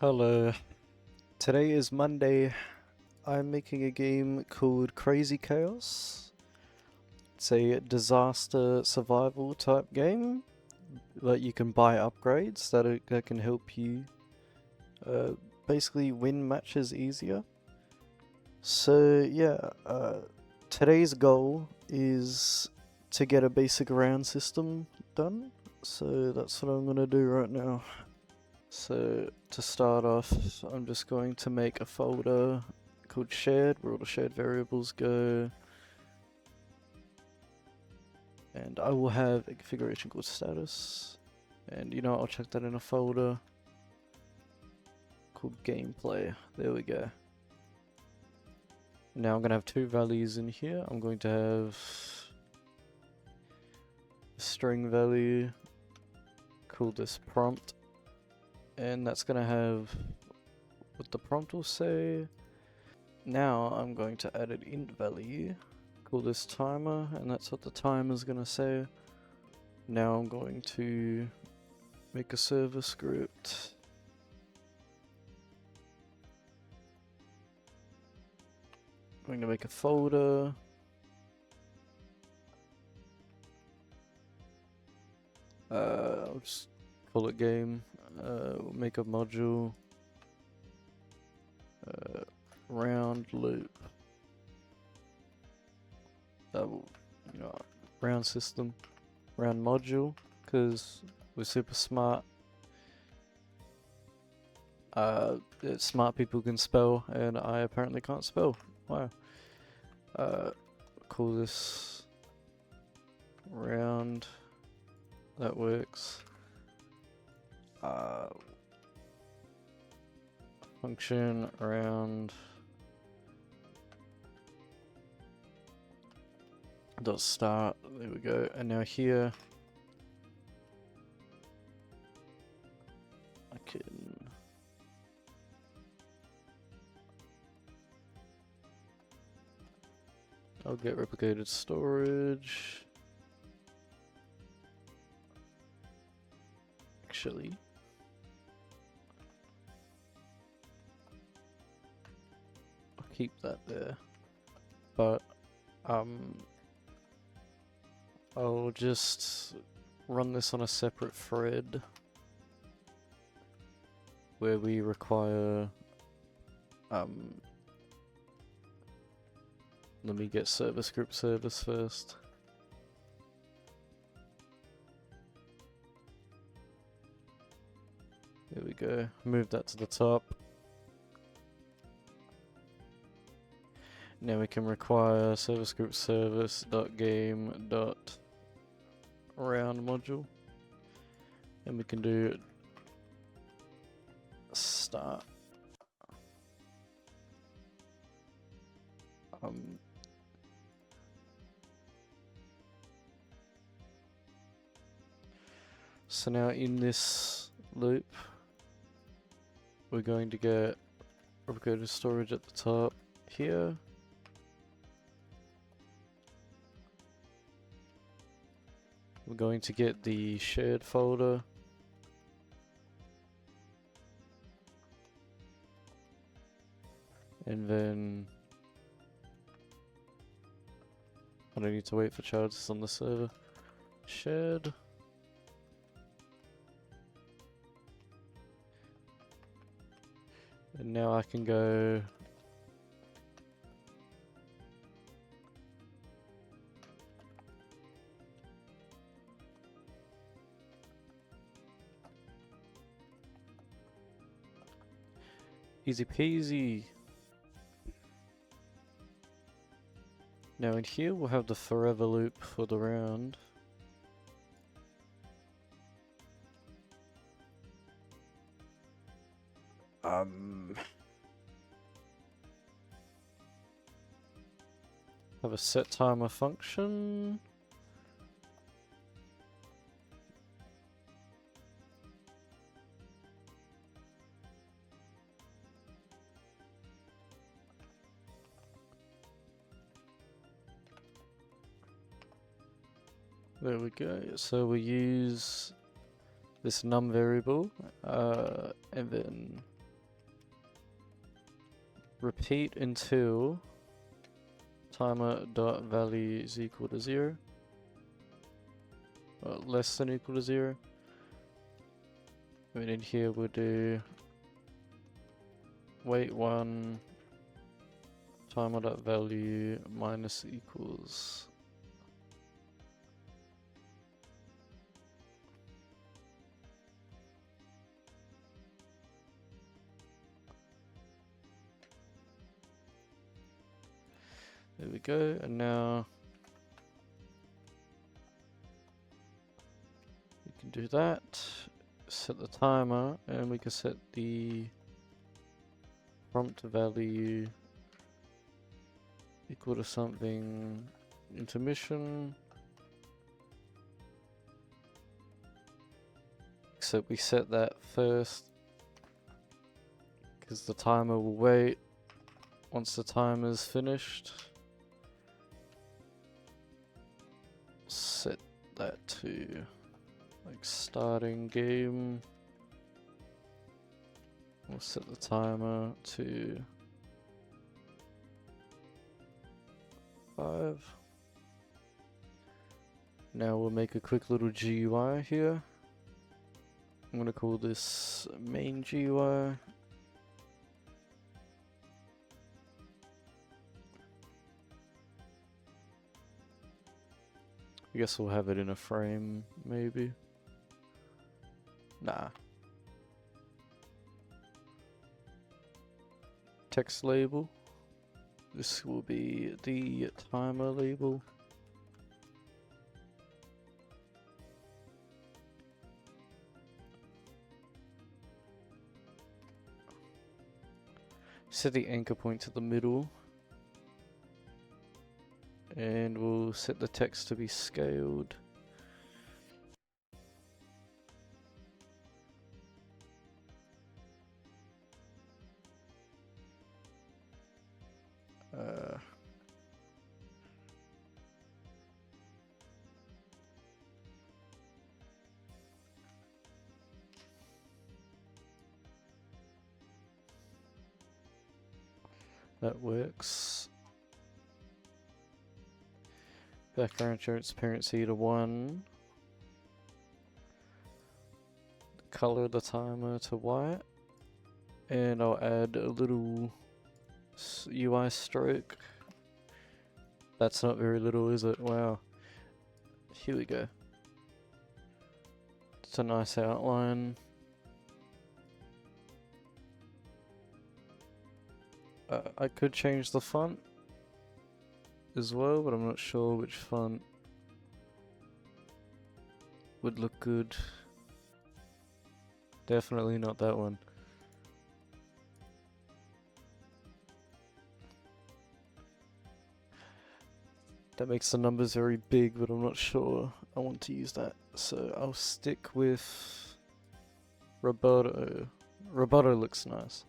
Hello. Today is Monday. I'm making a game called Crazy Chaos. It's a disaster survival type game that you can buy upgrades that can help you uh, basically win matches easier. So yeah, today's goal is to get a basic round system done. So that's what I'm gonna do right now. So to start off, I'm just going to make a folder called shared, where all the shared variables go. And I will have a configuration called status. And you know what, I'll check that in a folder called gameplay. There we go. Now I'm going to have two values in here. I'm going to have a string value, call this prompt. And that's going to have what the prompt will say. Now I'm going to add an int value, call this timer, and that's what the timer is going to say. Now I'm going to make a server script. I'm going to make a folder. I'll just call it game. We'll make a module. Round loop. Round system. Round module, because we're super smart. Smart people can spell, and I apparently can't spell. Wow. Call this round. That works. Function round dot start. There we go. And now here I can I'll get replicated storage. Actually, I'll keep that there, but I'll just run this on a separate thread where we require let me get service group service first. There we go. Move that to the top. Now we can require service group service dot game dot round module, and we can do start. So now in this loop, we're going to get replicated storage at the top here. We're going to get the shared folder. And then I don't need to wait for charges on the server. Shared. And now I can go easy peasy. Now in here we'll have the forever loop for the round. Have a set timer function. There we go. So we use this num variable, and then repeat until timer.value is equal to 0. Or less than equal to 0. And in here we'll do wait 1 timer.value minus equals. There we go, and now we can do that, set the timer, and we can set the prompt value equal to something intermission, except we set that first because the timer will wait once the timer is finished. Set that to like starting game. We'll set the timer to 5. Now we'll make a quick little GUI here. I'm gonna call this main GUI. I guess we'll have it in a frame, maybe. Nah. Text label. This will be the timer label. Set the anchor point to the middle. And we'll set the text to be scaled. That works. Background transparency to 1. Color the timer to white. And I'll add a little UI stroke. That's not very little, is it? Wow. Here we go. It's a nice outline. I could change the font as well, but I'm not sure which font would look good. Definitely not that one. That makes the numbers very big, but I'm not sure I want to use that. So I'll stick with Roboto. Roboto looks nice.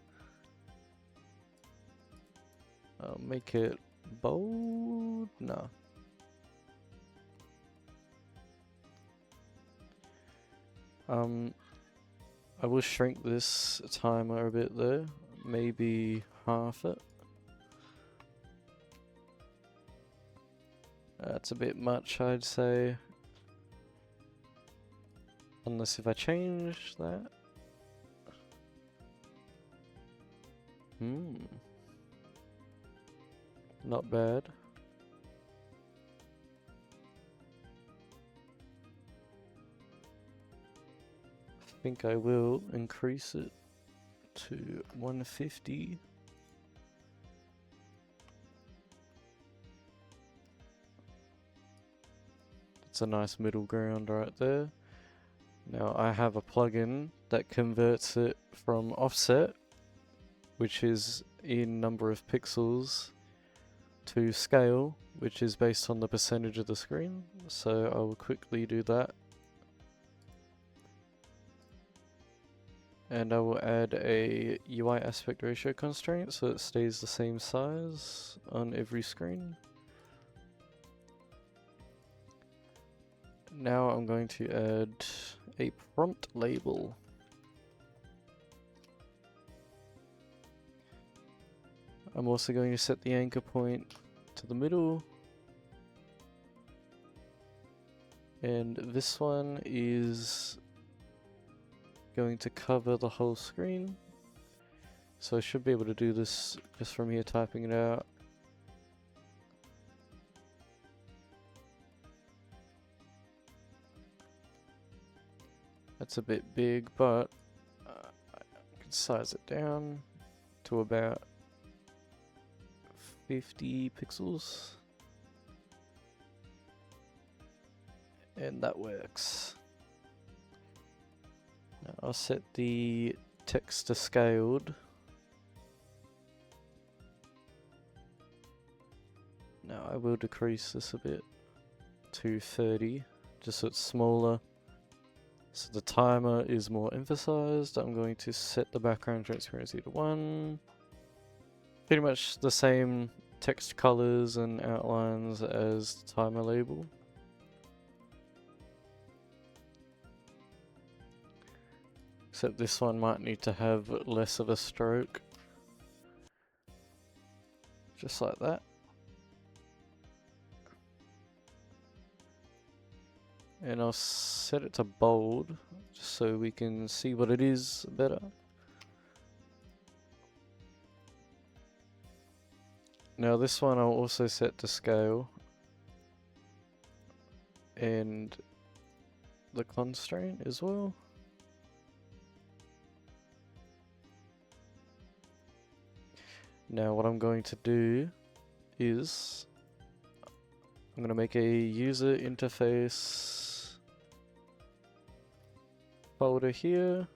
I'll make it bold? No. I will shrink this timer a bit there. Maybe half it. That's a bit much, I'd say. Unless if I change that. Not bad. I think I will increase it to 150. It's a nice middle ground right there. Now I have a plugin that converts it from offset, which is in number of pixels, to scale, which is based on the percentage of the screen. So I will quickly do that. And I will add a UI aspect ratio constraint so it stays the same size on every screen. Now I'm going to add a prompt label. I'm also going to set the anchor point to the middle. And this one is going to cover the whole screen. So I should be able to do this just from here typing it out. That's a bit big, but I can size it down to about 50 pixels. And that works. Now I'll set the text to scaled. Now I will decrease this a bit to 30, just so it's smaller. So the timer is more emphasized. I'm going to set the background transparency to 1. Pretty much the same text colors and outlines as the timer label. Except this one might need to have less of a stroke. Just like that. And I'll set it to bold, just so we can see what it is better. Now this one I'll also set to scale. And the constraint as well. Now what I'm going to do is I'm going to make a user interface folder here.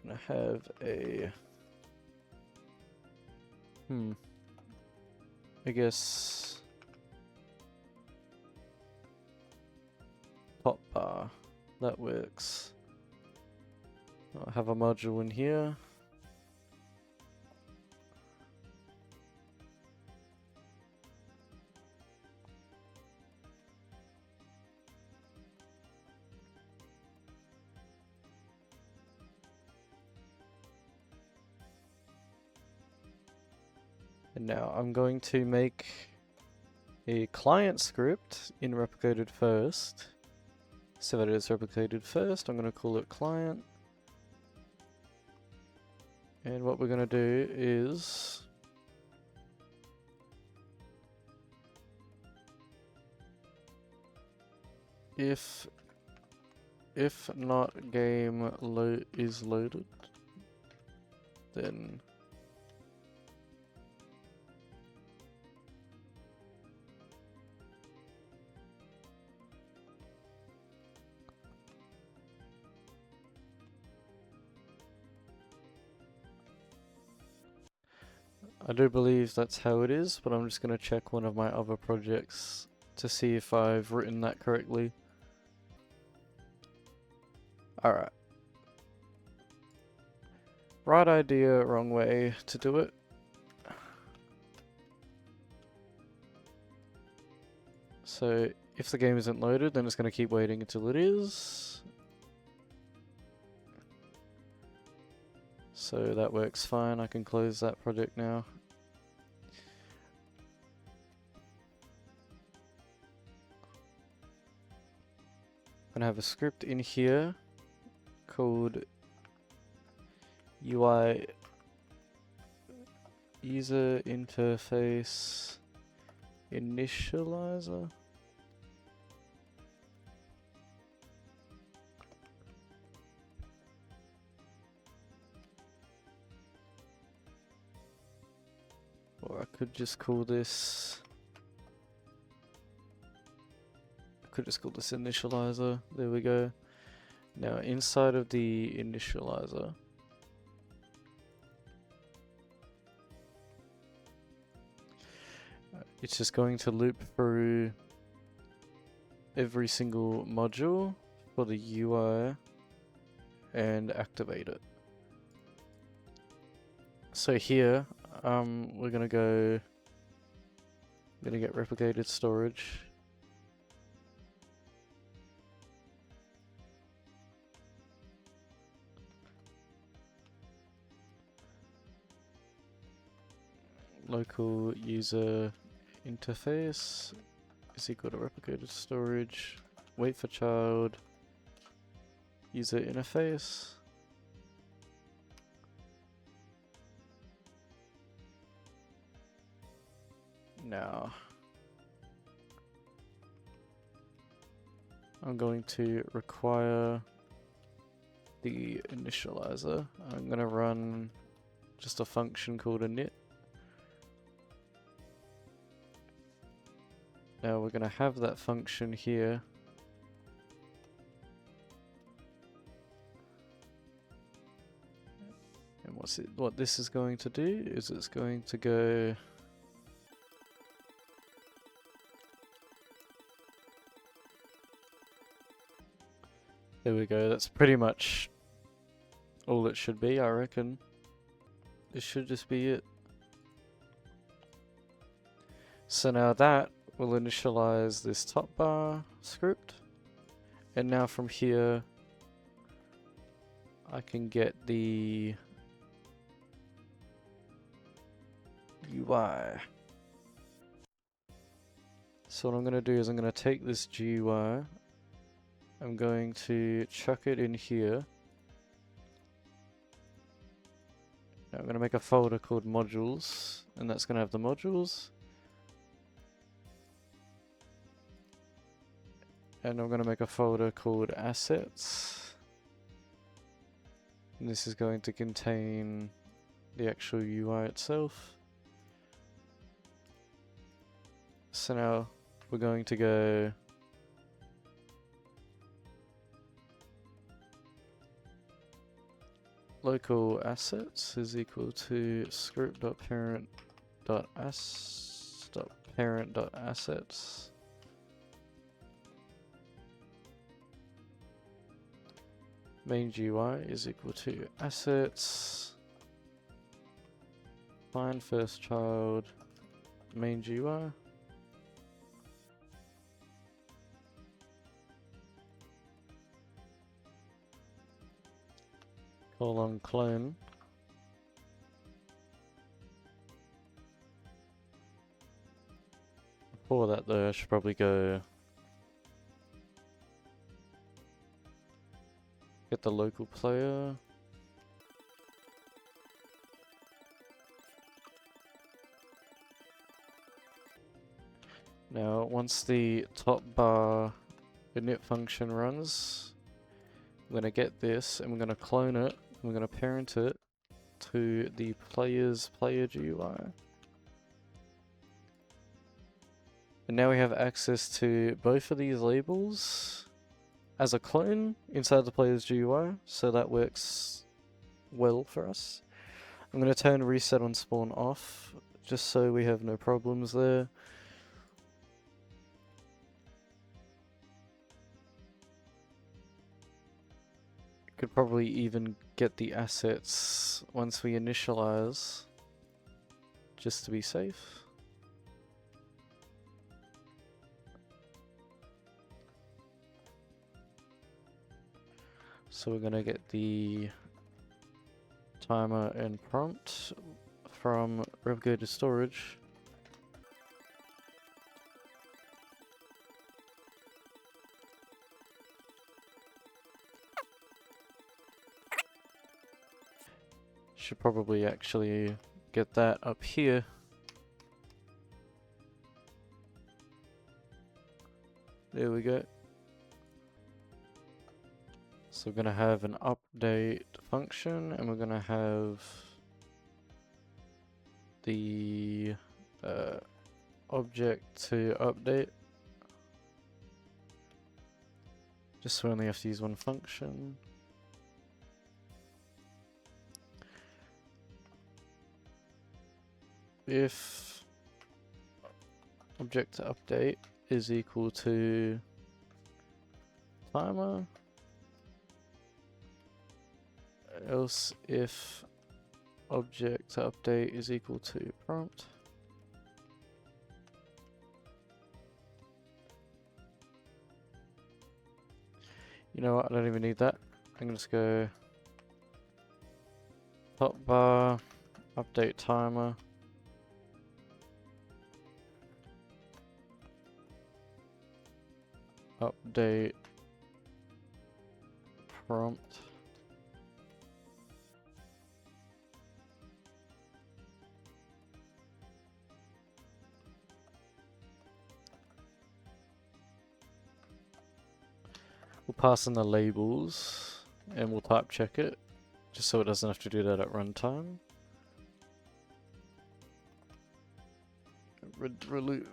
I'm going to have a I guess pop bar, that works. I'll have a module in here. And now I'm going to make a client script in replicated first. So that it's replicated first, I'm going to call it client. And what we're going to do is if not game is loaded, then I do believe that's how it is, but I'm just going to check one of my other projects to see if I've written that correctly. Alright. Right idea, wrong way to do it. So if the game isn't loaded, then it's going to keep waiting until it is. So that works fine, I can close that project now. I'm going to have a script in here called UI user interface initializer. Or I could just call this initializer. There we go. Now inside of the initializer, it's just going to loop through every single module for the UI and activate it. So here, we're gonna get replicated storage. local user interface is equal to replicated storage, wait for child, user interface. Now, I'm going to require the initializer. I'm going to run just a function called init. Now we're going to have that function here. And what this is going to do is it's going to go there we go, that's pretty much all it should be, I reckon. This should just be it. So now that will initialize this top bar script. And now from here, I can get the UI. So what I'm going to do is I'm going to take this GUI, I'm going to chuck it in here. Now I'm going to make a folder called modules, and that's going to have the modules. And I'm going to make a folder called assets. And this is going to contain the actual UI itself. So now we're going to go local assets is equal to script.parent.assets. Main GUI is equal to assets. Find first child main GUI. Colon clone. Before that though, I should probably go get the local player. Now, once the top bar init function runs, I'm going to get this and we're going to clone it. We're going to parent it to the player's player GUI. And now we have access to both of these labels as a clone inside the player's GUI, so that works well for us. I'm going to turn reset on spawn off, just so we have no problems there. Could probably even get the assets once we initialize, just to be safe. So we're gonna get the timer and prompt from replicated storage. Should probably actually get that up here. There we go. So we're going to have an update function, and we're going to have the object to update. Just so we only have to use one function. If object to update is equal to timer, else if object to update is equal to prompt. You know what, I don't even need that. I'm gonna just go top bar, update timer. update prompt. We'll pass in the labels and we'll type check it just so it doesn't have to do that at runtime.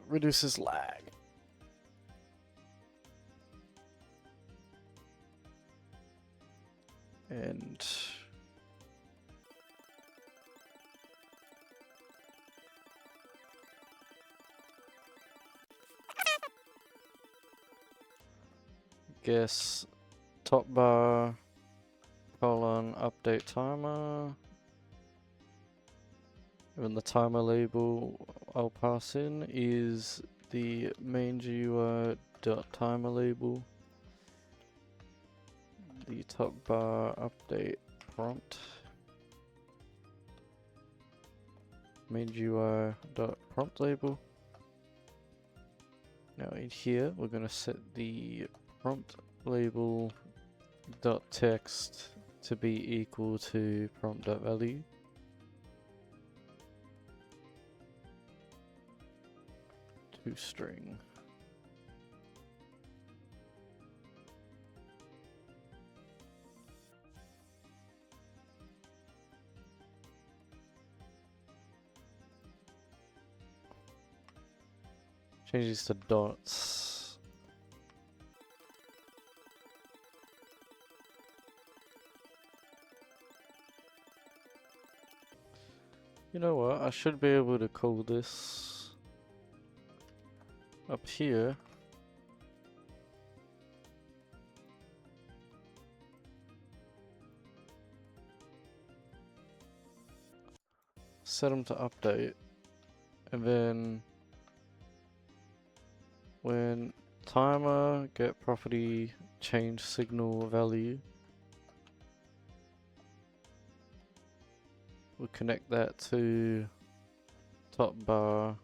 Reduces lag. And guess top bar colon update timer. And the timer label I'll pass in is the main GUI dot timer label. The top bar update prompt. Main GUI dot prompt label. Now in here we're gonna set the prompt label dot text to be equal to prompt dot value. To string. Change these to dots. You know what? I should be able to call this up here. Set them to update. And then when timer get property change signal value, we'll connect that to top bar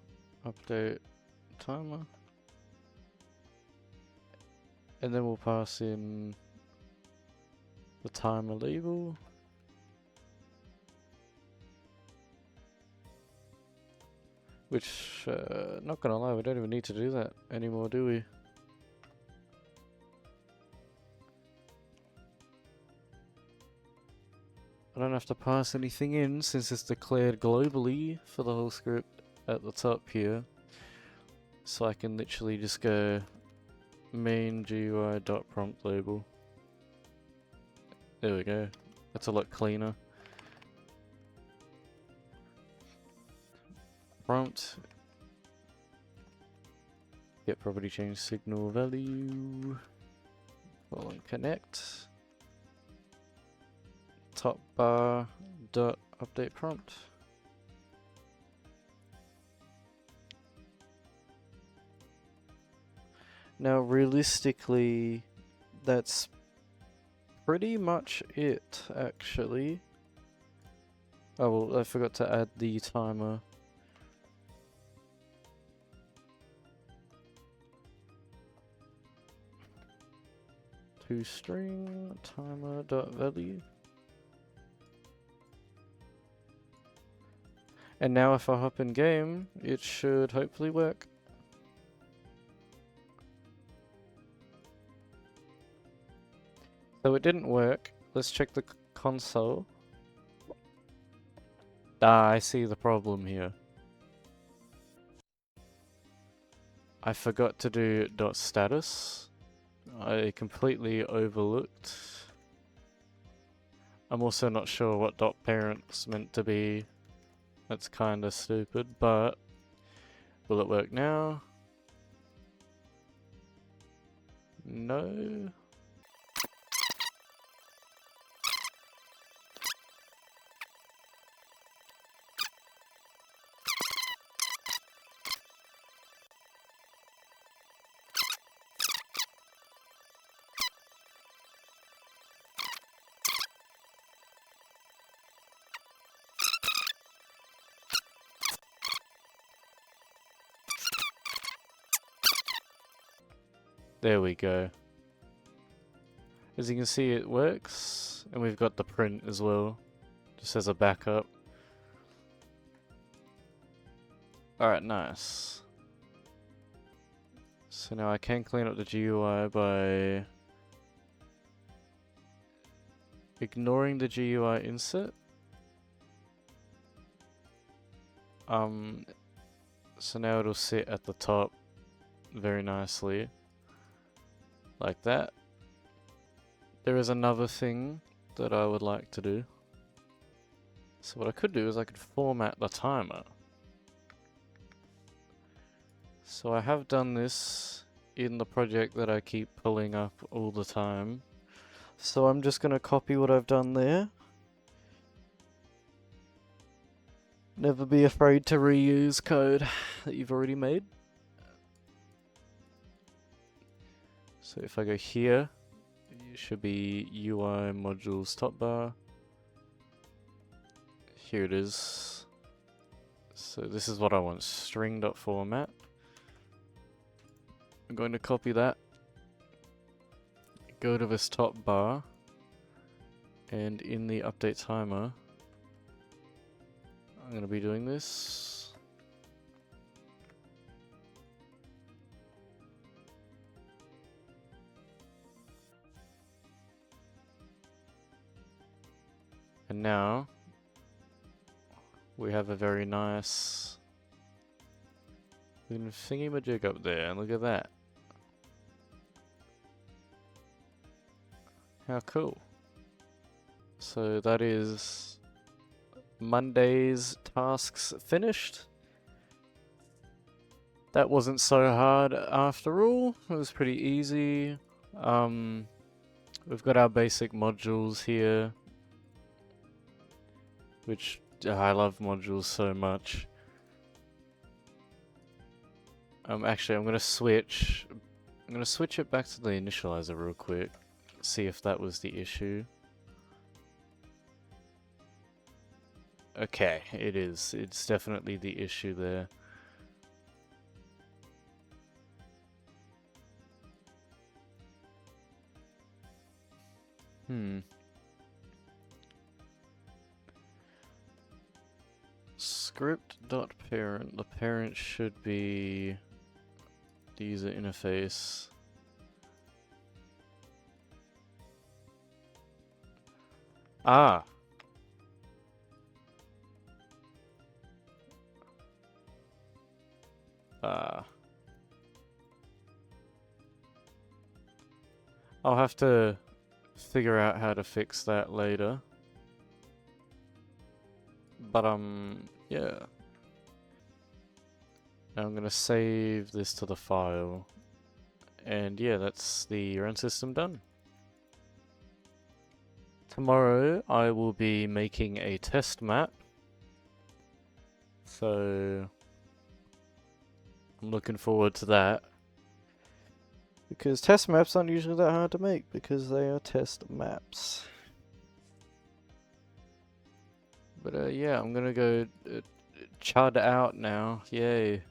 update timer. And then we'll pass in the timer label. Which, not gonna lie, we don't even need to do that anymore, do we? I don't have to pass anything in since it's declared globally for the whole script at the top here. So I can literally just go main GUI.prompt label. There we go. That's a lot cleaner. Prompt. Get property change signal value. Colon connect. Top bar dot update prompt. Now realistically, that's pretty much it actually. Oh well, I forgot to add the timer. To string timer dot value. And now if I hop in game, it should hopefully work. So it didn't work. Let's check the console. Ah, I see the problem here. I forgot to do dot status. I completely overlooked. I'm also not sure what dot parent's meant to be. That's kinda stupid, but will it work now? No. There we go. As you can see, it works, and we've got the print as well, just as a backup. Alright, nice. So now I can clean up the GUI by ignoring the GUI insert. So now it'll sit at the top very nicely, like that. There is another thing that I would like to do. So what I could do is I could format the timer. So I have done this in the project that I keep pulling up all the time. So I'm just going to copy what I've done there. Never be afraid to reuse code that you've already made. So if I go here, it should be UI modules top bar. Here it is. So this is what I want, string.format. I'm going to copy that, go to this top bar, and in the update timer, I'm going to be doing this. And now, we have a very nice thingy-majig up there, and look at that. How cool. So that is Monday's tasks finished. That wasn't so hard after all. It was pretty easy. We've got our basic modules here, which I love modules so much. Actually, I'm gonna switch it back to the initializer real quick. See if that was the issue. Okay, it is. It's definitely the issue there. Script.parent. The parent should be the user interface. Ah. I'll have to figure out how to fix that later. But yeah. Now I'm gonna save this to the file. And yeah, that's the run system done. Tomorrow I will be making a test map. So I'm looking forward to that. Because test maps aren't usually that hard to make because they are test maps. But yeah, I'm gonna go chud out now. Yay.